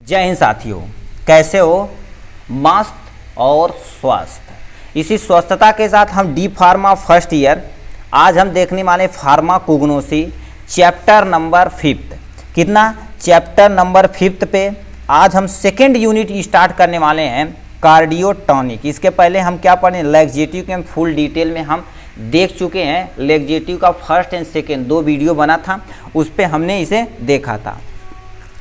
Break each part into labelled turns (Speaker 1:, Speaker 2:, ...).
Speaker 1: जय हिंद साथियों, कैसे हो? मस्त और स्वस्थ। इसी स्वस्थता के साथ हम डी फार्मा फर्स्ट ईयर आज हम देखने वाले फार्माकोग्नोसी चैप्टर नंबर 5। कितना? चैप्टर नंबर 5 पे आज हम सेकेंड यूनिट स्टार्ट करने वाले हैं, कार्डियोटॉनिक। इसके पहले हम क्या पढ़े? लैक्सेटिव के हम फुल डिटेल में हम देख चुके हैं। लैक्सेटिव का फर्स्ट एंड सेकेंड 2 वीडियो बना था, उस पर हमने इसे देखा था।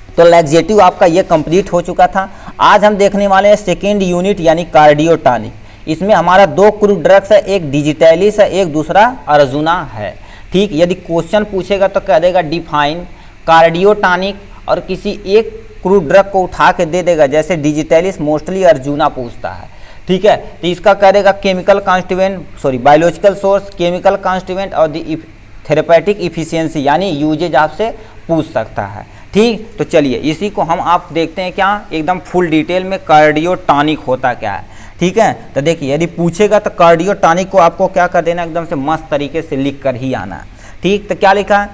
Speaker 1: तो लैक्सेटिव आपका ये कंप्लीट हो चुका था। आज हम देखने वाले हैं सेकेंड यूनिट यानी कार्डियोटॉनिक। इसमें हमारा 2 क्रूड ड्रग्स है, एक डिजिटैलिस है, एक दूसरा अर्जुना है। ठीक, यदि क्वेश्चन पूछेगा तो कह देगा डिफाइन कार्डियोटॉनिक और किसी एक क्रूड ड्रग को उठा के दे देगा, जैसे डिजिटैलिस मोस्टली अर्जुना पूछता है। ठीक है, तो इसका कह देगा chemical constituent biological source, chemical constituent और द थेरेपेटिक इफिशियंसी यानी यूजेज आपसे पूछ सकता है। ठीक, तो चलिए इसी को हम आप देखते हैं क्या एकदम फुल डिटेल में कार्डियोटॉनिक होता क्या है। ठीक है, तो देखिए यदि पूछेगा तो कार्डियोटॉनिक को आपको क्या कर देना, एकदम से मस्त तरीके से लिख कर ही आना। ठीक, तो क्या लिखा है?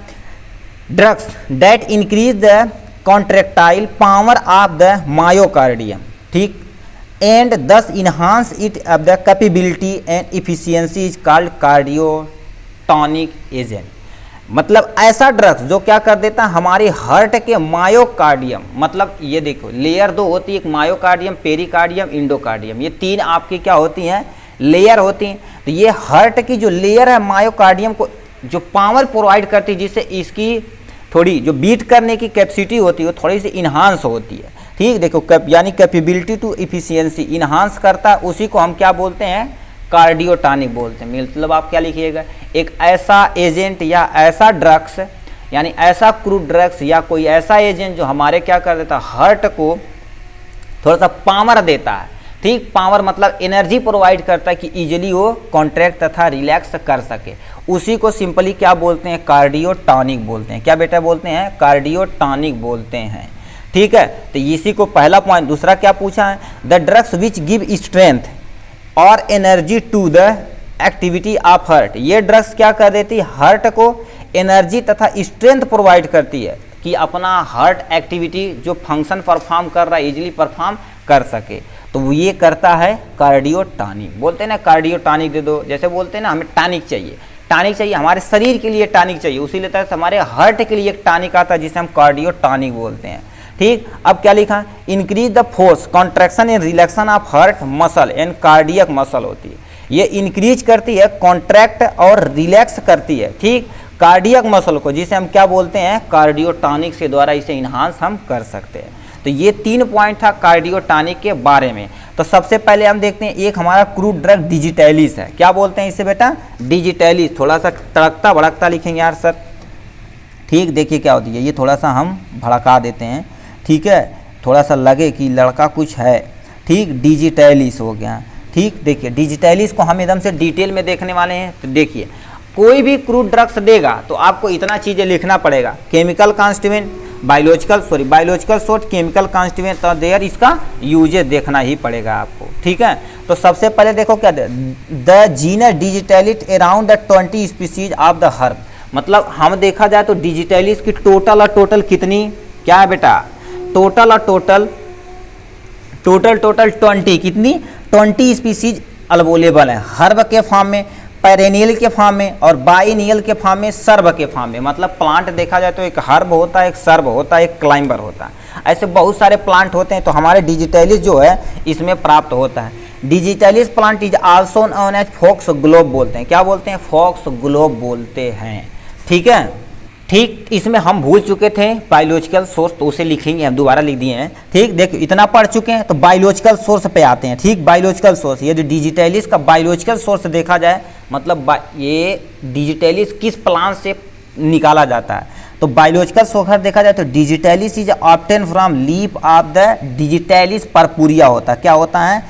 Speaker 1: Drugs that increase the contractile power of the myocardium, ठीक, एंड दस enhance it of the capability and efficiency is called cardiotonic agent. मतलब ऐसा ड्रग्स जो क्या कर देता है हमारे हार्ट के मायोकार्डियम, मतलब ये देखो लेयर 2 होती है, एक मायोकार्डियम, पेरिकार्डियम, इंडोकार्डियम, ये 3 आपकी क्या होती हैं? लेयर होती हैं। तो ये हार्ट की जो लेयर है मायोकार्डियम को जो पावर प्रोवाइड करती है, जिससे इसकी थोड़ी जो बीट करने की कैपेसिटी होती है वो थोड़ी सी इन्हांस होती है। ठीक, देखो यानी कैपेबिलिटी टू इफिशियंसी इन्हांस करता है, उसी को हम क्या बोलते हैं? कार्डियोटॉनिक बोलते हैं। मतलब आप क्या लिखिएगा? एक ऐसा एजेंट या ऐसा ड्रग्स यानी ऐसा क्रूड ड्रग्स या कोई ऐसा एजेंट जो हमारे क्या कर देता है हार्ट को थोड़ा सा पावर देता है। ठीक, पावर मतलब एनर्जी प्रोवाइड करता है कि इजीली वो कॉन्ट्रैक्ट तथा रिलैक्स कर सके, उसी को सिंपली क्या बोलते हैं? कार्डियोटॉनिक बोलते हैं। क्या बेटा बोलते हैं? कार्डियोटॉनिक बोलते हैं। ठीक है, तो इसी को पहला पॉइंट। दूसरा क्या पूछा है? The drugs which give strength और energy to the activity of heart. ये ड्रग्स क्या कर देती है? हार्ट को एनर्जी तथा स्ट्रेंथ प्रोवाइड करती है कि अपना हार्ट एक्टिविटी जो फंक्शन परफॉर्म कर रहा है इजीली परफॉर्म कर सके। तो ये करता है कार्डियोटॉनिक। बोलते हैं ना कार्डियोटॉनिक दे दो, जैसे बोलते हैं ना हमें टॉनिक चाहिए, टॉनिक चाहिए, हमारे शरीर के लिए टॉनिक चाहिए, उसी तरह से हमारे हार्ट के लिए एक टॉनिक आता है जिसे हम कार्डियोटॉनिक बोलते हैं। ठीक, अब क्या लिखा? Increase the force contraction and रिलैक्शन of heart muscle and cardiac muscle होती है। ये इंक्रीज करती है, कॉन्ट्रैक्ट और रिलैक्स करती है। ठीक, कार्डियक मसल को, जिसे हम क्या बोलते हैं? कार्डियोटॉनिक से द्वारा इसे इन्हांस हम कर सकते हैं। तो ये 3 पॉइंट था कार्डियोटॉनिक के बारे में। तो सबसे पहले हम देखते हैं एक हमारा क्रूड ड्रग डिजिटैलिस है। क्या बोलते हैं इसे बेटा? डिजिटैलिस। थोड़ा सा तड़कता भड़कता लिखेंगे यार सर। ठीक, देखिए क्या होती है, ये थोड़ा सा हम भड़का देते हैं। ठीक है, थोड़ा सा लगे कि लड़का कुछ है। ठीक, डिजिटैलिस हो गया। ठीक, देखिए डिजिटैलिस को हम एकदम से डिटेल में देखने वाले हैं। तो देखिए कोई भी क्रूड ड्रग्स देगा तो आपको इतना चीज़ें लिखना पड़ेगा, chemical constituent, biological source, chemical constituent और देयर इसका यूजेज देखना ही पड़ेगा आपको। ठीक है, तो सबसे पहले देखो क्या the genus digitalis around the 20 species of the herb. मतलब हम देखा जाए तो डिजिटैलिस की टोटल कितनी क्या है बेटा? टोटल 20 कितनी? 20 स्पीसीज अवेलेबल है हर्ब के फॉर्म में, पेरेनियल के फॉर्म में और बाइनियल के फॉर्म में, सर्ब के फॉर्म में। मतलब प्लांट देखा जाए तो एक हर्ब होता है, एक सर्ब होता है, एक क्लाइंबर होता है। ऐसे बहुत सारे प्लांट होते हैं, तो हमारे डिजिटैलिस जो है इसमें प्राप्त होता है। Digitalis plant is also known as foxglove बोलते हैं। क्या बोलते हैं? फॉक्स ग्लोब बोलते हैं। ठीक है, ठीक, इसमें हम भूल चुके थे बायोलॉजिकल सोर्स, तो उसे लिखेंगे, हम दोबारा लिख दिए हैं। ठीक, देखिए इतना पढ़ चुके हैं तो बायोलॉजिकल सोर्स पे आते हैं। ठीक, बायोलॉजिकल सोर्स, यदि डिजिटैलिस का बायोलॉजिकल सोर्स देखा जाए, मतलब ये डिजिटैलिस किस प्लांट से निकाला जाता है, तो बायोलॉजिकल सोर्स देखा जाए तो digitalis is obtain from leaf of the digitalis परपुरिया होता है। क्या होता है?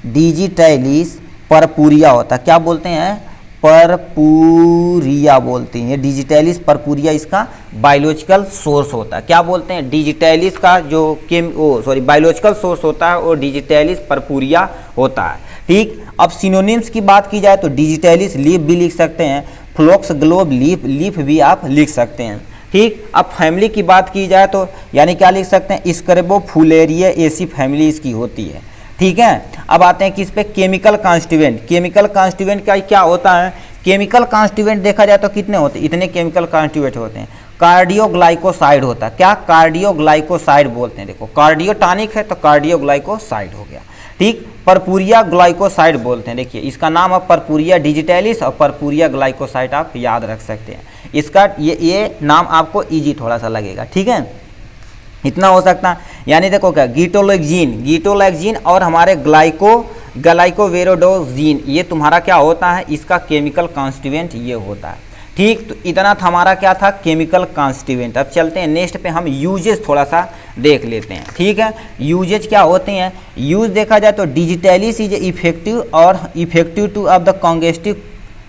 Speaker 1: डिजिटैलिस परपुरिया होता है। क्या बोलते हैं? परपुरिया बोलते हैं। ये डिजिटैलिस परपुरिया इसका बायोलॉजिकल सोर्स होता है। क्या बोलते हैं? डिजिटैलिस का जो बायोलॉजिकल सोर्स होता है वो डिजिटैलिस परपुरिया होता है। ठीक, अब सिनोनिम्स की बात की जाए तो डिजिटैलिस लीफ भी लिख सकते हैं, फ्लोक्स ग्लोब लीफ भी आप लिख सकते हैं। ठीक। अब फैमिली की बात की जाए तो यानी क्या लिख सकते हैं, स्कैर्बोफुलेरिएसी फैमिली इसकी होती है, ठीक है। अब आते हैं किस पे, केमिकल कॉन्स्टिट्यूएंट। केमिकल कॉन्स्टिट्यूएंट का क्या होता है, केमिकल कॉन्स्टिट्यूएंट देखा जाए तो कितने होते हैं, इतने केमिकल कॉन्स्टिट्यूएंट होते हैं। कार्डियोग्लाइकोसाइड होता है, क्या, कार्डियोग्लाइकोसाइड बोलते हैं। देखो कार्डियोटॉनिक है तो कार्डियोग्लाइकोसाइड हो गया, ठीक। परपूरिया ग्लाइकोसाइड बोलते हैं, देखिए इसका नाम है परपूरिया डिजिटैलिस और परपूरिया ग्लाइकोसाइड आप याद रख सकते हैं। इसका ये नाम आपको इजी थोड़ा सा लगेगा, ठीक है, इतना हो सकता है। यानी देखो क्या, गीटोलैक्जीन और हमारे ग्लाइकोवेरोडोजीन, ये तुम्हारा क्या होता है, इसका केमिकल कॉन्स्टिट्यूएंट ये होता है, ठीक। तो इतना था हमारा क्या था, केमिकल कॉन्स्टिट्यूएंट। अब चलते हैं नेक्स्ट पे, हम यूजेस थोड़ा सा देख लेते हैं, ठीक है। यूजेज क्या होते हैं, यूज देखा जाए तो digitalis is effective to of the congestive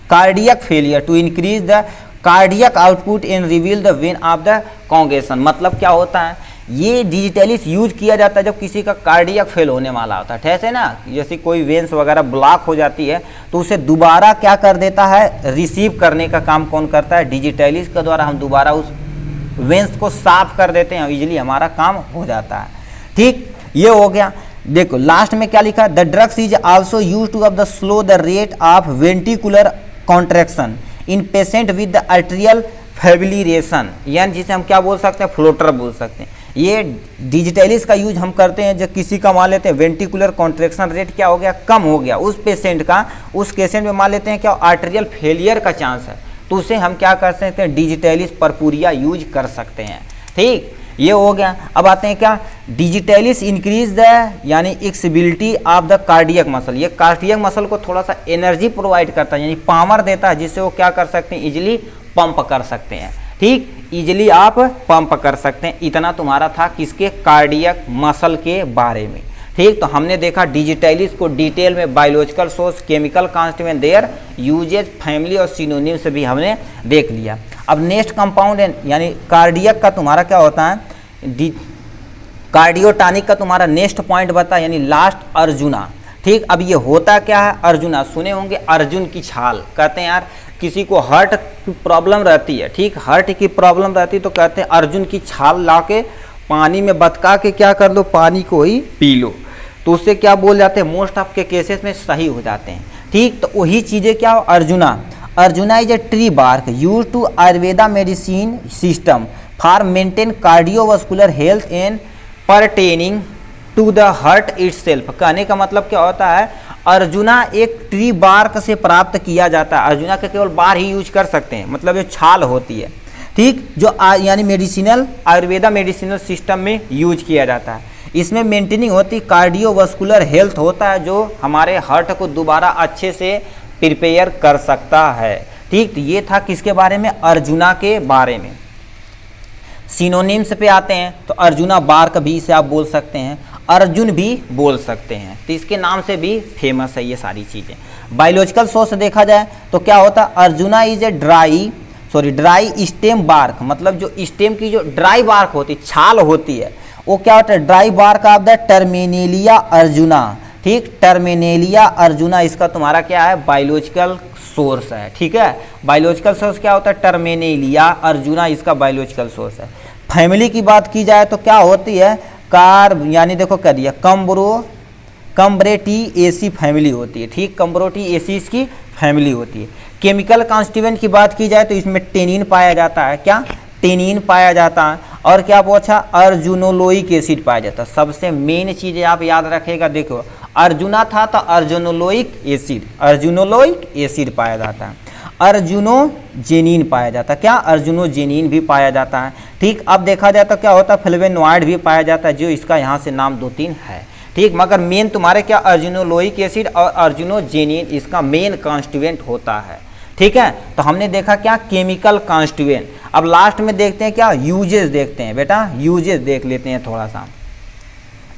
Speaker 1: cardiac failure to increase the cardiac output in relieve the vein of the congestion. मतलब क्या होता है, ये डिजिटलिस यूज किया जाता है जब किसी का कार्डियक फेल होने वाला होता है, ठैसे ना, जैसे कोई वेंस वगैरह ब्लॉक हो जाती है तो उसे दोबारा क्या कर देता है, रिसीव करने का काम कौन करता है, डिजिटलिस के द्वारा हम दोबारा उस वेंस को साफ कर देते हैं, इजीली हमारा काम हो जाता है, ठीक। ये हो गया। देखो लास्ट में क्या लिखा, the drugs is also use to of the slow the rate of ventricular contraction in patient with the arterial fibrillation, यानी जिसे हम क्या बोल सकते हैं, फ्लोटर बोल सकते हैं। ये डिजिटलिस का यूज हम करते हैं जब किसी का मान लेते हैं वेंटिकुलर कॉन्ट्रैक्शन रेट क्या हो गया, कम हो गया उस पेशेंट का, उस पेशेंट में मान लेते हैं क्या आर्टेरियल फेलियर का चांस है, तो उसे हम क्या कर सकते हैं, डिजिटलिस परपूरिया यूज कर सकते हैं, ठीक। ये हो गया। अब आते हैं क्या, डिजिटलिस इंक्रीज द यानी एक्सिबिलिटी ऑफ द कार्डियक मसल, ये कार्डियक मसल को थोड़ा सा एनर्जी प्रोवाइड करता है, यानी पावर देता है, जिससे वो क्या कर सकते हैं, इजिली पंप कर सकते हैं, ठीक, इजिली आप पंप कर सकते हैं। इतना तुम्हारा था किसके, कार्डियक मसल के बारे में, ठीक। तो हमने देखा डिजिटलिस को डिटेल में, biological source, chemical constituent, their uses, family और सिनोनिम से भी हमने देख लिया। अब नेक्स्ट कंपाउंड है, यानी कार्डियक का तुम्हारा क्या होता है, कार्डियोटॉनिक का तुम्हारा नेक्स्ट पॉइंट बता, यानी लास्ट अर्जुना, ठीक। अब ये होता क्या है, अर्जुना सुने होंगे, अर्जुन की छाल, कहते हैं यार किसी को हार्ट की प्रॉब्लम रहती है, ठीक, हार्ट की प्रॉब्लम रहती है तो कहते हैं अर्जुन की छाल ला के पानी में बतका के क्या कर लो, पानी को ही पी लो, तो उससे क्या बोल जाते हैं, मोस्ट ऑफ के केसेस में सही हो जाते हैं, ठीक। तो वही चीज़ें क्या हो, Arjuna is a tree bark use to Ayurveda medicine system for maintain cardiovascular health and pertaining to the heart itself. कहने का मतलब क्या होता है, अर्जुना एक ट्री बार्क से प्राप्त किया जाता है, अर्जुना का केवल बार ही यूज कर सकते हैं, मतलब जो छाल होती है, ठीक, जो यानी मेडिसिनल आयुर्वेदा मेडिसिनल सिस्टम में यूज किया जाता है। इसमें मेंटेनिंग होती कार्डियोवास्कुलर हेल्थ होता है, जो हमारे हार्ट को दोबारा अच्छे से प्रिपेयर कर सकता है, ठीक। तो ये था किसके बारे में, अर्जुना के बारे में। सिनोनिम्स पे आते हैं तो अर्जुना बार्क भी इसे आप बोल सकते हैं, अर्जुन भी बोल सकते हैं, तो इसके नाम से भी फेमस है ये सारी चीज़ें। बायोलॉजिकल सोर्स देखा जाए तो क्या होता है, Arjuna is a dry stem bark, मतलब जो स्टेम की जो ड्राई बार्क होती है, छाल होती है, वो क्या होता है, dry bark of the Terminalia Arjuna, ठीक। टर्मिनेलिया अर्जुना इसका तुम्हारा क्या है, बायोलॉजिकल सोर्स है, ठीक है। बायोलॉजिकल सोर्स क्या होता है, टर्मिनेलिया अर्जुना इसका बायोलॉजिकल सोर्स है। फैमिली की बात की जाए तो क्या होती है, यानी देखो क्या दिया, कम्ब्रेटिएसी फैमिली होती है, ठीक, कम्ब्रेटिएसी इसकी फैमिली होती है। केमिकल कॉन्स्टिट्यूएंट की बात की जाए तो इसमें टेनिन पाया जाता है, क्या, टेनिन पाया जाता है, और क्या पूछा, अर्जुनोलोइक एसिड पाया जाता है। सबसे मेन चीज़ें आप याद रखेगा, देखो अर्जुना था तो अर्जुनोलोइक एसिड पाया जाता है, अर्जुनोजेनिन पाया जाता है, क्या, अर्जुनोजेनिन भी पाया जाता है, ठीक। अब देखा जाए तो क्या होता है, फ्लेवोनॉइड भी पाया जाता है, जो इसका यहाँ से नाम 2-3 है, ठीक। मगर मेन तुम्हारे क्या, अर्जुनोलोइक एसिड और अर्जुनोजेनिन इसका मेन कॉन्स्टिट्यूएंट होता है, ठीक है। तो हमने देखा क्या, केमिकल कॉन्स्टिट्यूएंट। अब लास्ट में देखते हैं क्या, यूजेस देखते हैं बेटा, यूजेस देख लेते हैं थोड़ा सा,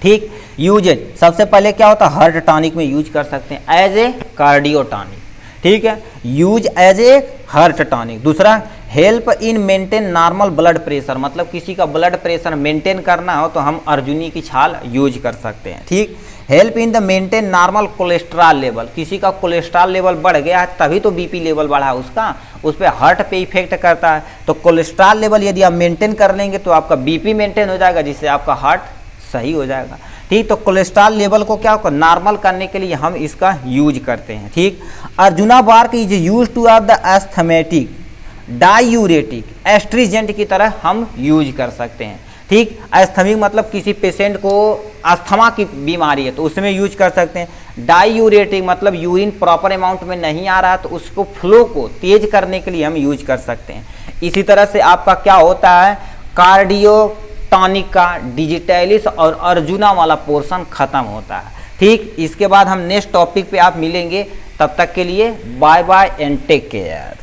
Speaker 1: ठीक। यूजेज सबसे पहले क्या होता है, हार्ट टॉनिक में यूज कर सकते हैं एज ए कार्डियोटॉनिक, ठीक है, use as a heart tonic. दूसरा, help in maintain normal blood pressure, मतलब किसी का ब्लड प्रेशर मेंटेन करना हो तो हम अर्जुनी की छाल यूज कर सकते हैं, ठीक। Help in the maintain normal cholesterol level, किसी का कोलेस्ट्रॉल लेवल बढ़ गया है तभी तो बीपी लेवल बढ़ा उसका, उस पर हार्ट पे इफेक्ट करता है। तो कोलेस्ट्रॉल लेवल यदि आप मेंटेन कर लेंगे तो आपका बीपी मेंटेन हो जाएगा, जिससे आपका हार्ट सही हो जाएगा। ठीक, तो कोलेस्ट्रॉल लेवल को क्या होगा, नॉर्मल करने के लिए हम इसका यूज करते हैं। ठीक, Arjuna bark is use to of the asthmatic diuretic astringent की तरह हम यूज कर सकते हैं। ठीक, एस्थमिक मतलब किसी पेशेंट को अस्थमा की बीमारी है तो उसमें यूज कर सकते हैं। डायूरेटिक मतलब यूरिन प्रॉपर अमाउंट में नहीं आ रहा तो उसको फ्लो को तेज करने के लिए हम यूज कर सकते हैं। इसी तरह से आपका क्या होता है, कार्डियोटॉनिक का डिजिटैलिस और अर्जुना वाला पोर्शन खत्म होता है। ठीक, इसके बाद हम नेक्स्ट टॉपिक पे आप मिलेंगे, तब तक के लिए bye bye and take care.